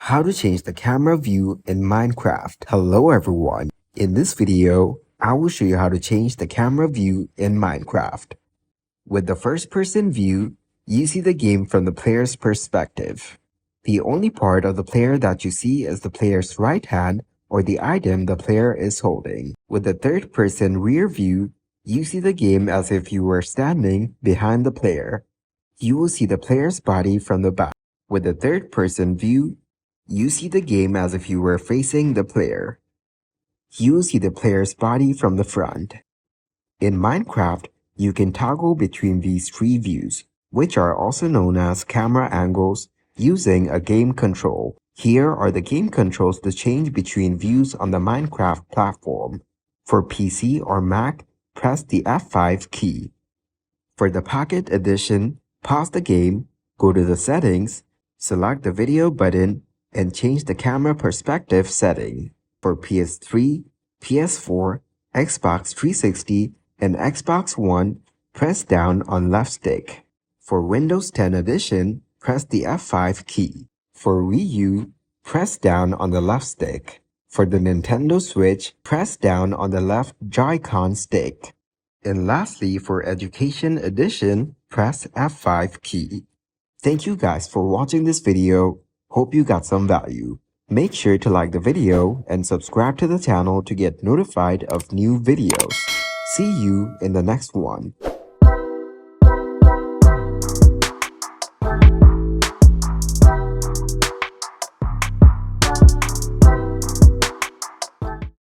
How to change the camera view in Minecraft. Hello everyone. In this video, I will show you how to change the camera view in Minecraft. With the first person view, you see the game from the player's perspective. The only part of the player that you see is the player's right hand or the item the player is holding. With the third person rear view, you see the game as if you were standing behind the player. You will see the player's body from the back. With the third person view, you see the game as if you were facing the player. You will see the player's body from the front. In Minecraft, you can toggle between these three views, which are also known as camera angles, using a game control. Here are the game controls to change between views on the Minecraft platform. For PC or Mac, press the F5 key. For the Pocket Edition, pause the game, go to the settings, select the video button, and change the camera perspective setting. For PS3, PS4, Xbox 360, and Xbox One, press down on left stick. For Windows 10 Edition, press the F5 key. For Wii U, press down on the left stick. For the Nintendo Switch, press down on the left Joy-Con stick. And lastly, for Education Edition, press F5 key. Thank you guys for watching this video. Hope you got some value. Make sure to like the video and subscribe to the channel to get notified of new videos. See you in the next one.